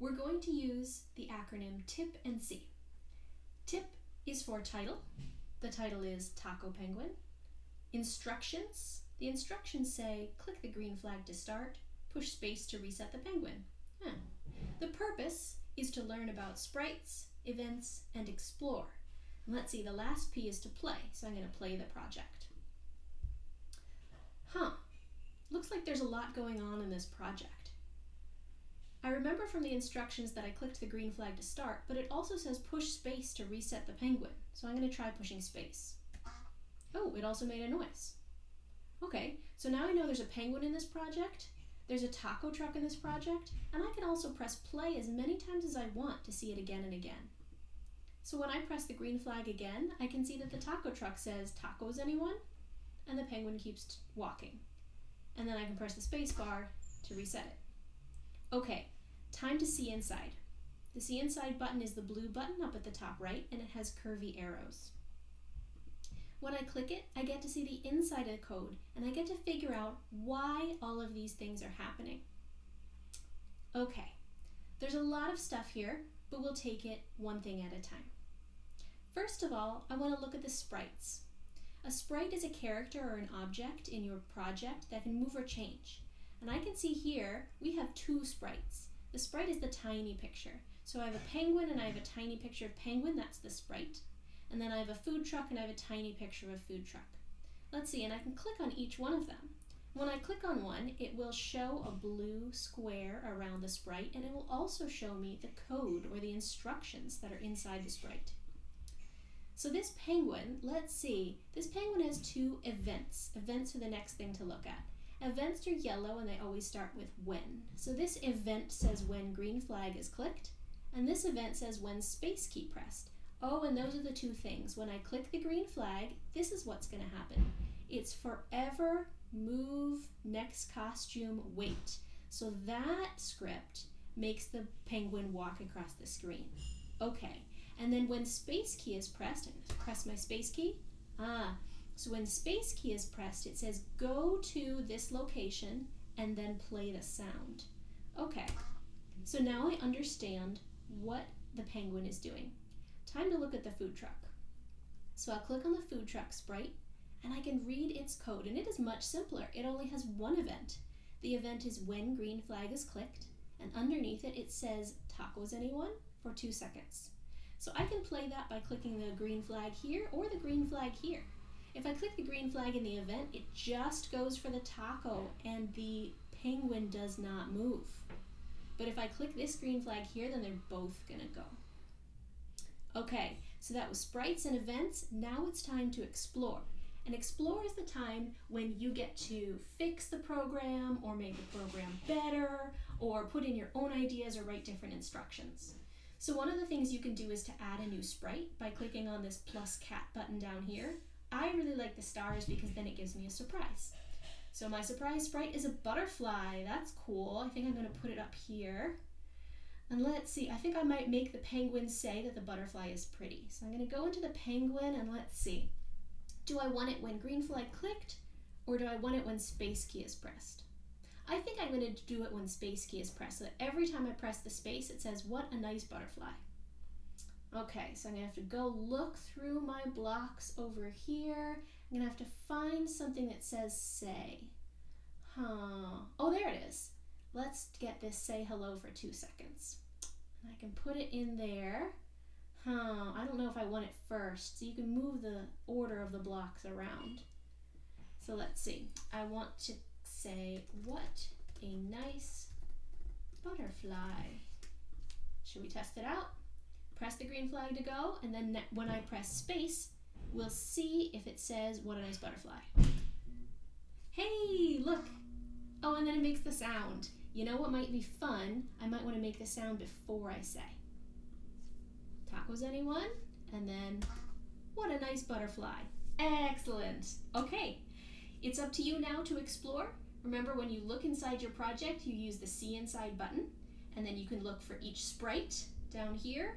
we're going to use the acronym TIP and C. TIP is for title. The title is Taco Penguin. Instructions. The instructions say, click the green flag to start, push space to reset the penguin. The purpose is to learn about sprites, events, and explore. And let's see, the last P is to play, so I'm going to play the project. Looks like there's a lot going on in this project. I remember from the instructions that I clicked the green flag to start, but it also says push space to reset the penguin, so I'm going to try pushing space. Oh, it also made a noise. Okay, so now I know there's a penguin in this project, there's a taco truck in this project, and I can also press play as many times as I want to see it again and again. So when I press the green flag again, I can see that the taco truck says, tacos anyone? And the penguin keeps walking. And then I can press the space bar to reset it. Okay, time to see inside. The see inside button is the blue button up at the top right, and it has curvy arrows. When I click it, I get to see the inside of the code, and I get to figure out why all of these things are happening. Okay, there's a lot of stuff here, but we'll take it one thing at a time. First of all, I want to look at the sprites. A sprite is a character or an object in your project that can move or change. And I can see here, we have two sprites. The sprite is the tiny picture. So I have a penguin and I have a tiny picture of penguin, that's the sprite. And then I have a food truck and I have a tiny picture of a food truck. Let's see, and I can click on each one of them. When I click on one, it will show a blue square around the sprite, and it will also show me the code or the instructions that are inside the sprite. So this penguin, let's see, this penguin has two events. Events are the next thing to look at. Events are yellow and they always start with when. So this event says when green flag is clicked, and this event says when space key pressed. Oh, and those are the two things. When I click the green flag, this is what's going to happen. It's forever move next costume wait. So that script makes the penguin walk across the screen. Okay, and then when space key is pressed, I'm going to press my space key. So when space key is pressed, it says go to this location and then play the sound. Okay, so now I understand what the penguin is doing. Time to look at the food truck. So I'll click on the food truck sprite and I can read its code, and it is much simpler. It only has one event. The event is when green flag is clicked, and underneath it, it says tacos anyone for 2 seconds. So I can play that by clicking the green flag here or the green flag here. If I click the green flag in the event, it just goes for the taco and the penguin does not move. But if I click this green flag here, then they're both gonna go. Okay, so that was sprites and events. Now it's time to explore. And explore is the time when you get to fix the program or make the program better or put in your own ideas or write different instructions. So one of the things you can do is to add a new sprite by clicking on this plus cat button down here. I really like the stars because then it gives me a surprise. So my surprise sprite is a butterfly. That's cool. I think I'm going to put it up here. And let's see, I think I might make the penguin say that the butterfly is pretty. So I'm going to go into the penguin and let's see. Do I want it when green flag clicked, or do I want it when space key is pressed? I think I'm going to do it when space key is pressed, so that every time I press the space, it says, what a nice butterfly. Okay, so I'm going to have to go look through my blocks over here. I'm going to have to find something that says say. Oh, there it is. Let's get this say hello for 2 seconds. And I can put it in there. I don't know if I want it first, so you can move the order of the blocks around. So let's see. I want to say, what a nice butterfly. Should we test it out? Press the green flag to go, and then when I press space, we'll see if it says, what a nice butterfly. Hey, look. Oh, and then it makes the sound. You know what might be fun? I might want to make the sound before I say. Tacos anyone? And then, what a nice butterfly. Excellent. Okay, it's up to you now to explore. Remember, when you look inside your project, you use the See Inside button, and then you can look for each sprite down here.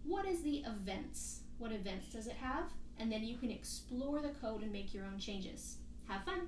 What is the events? What events does it have? And then you can explore the code and make your own changes. Have fun.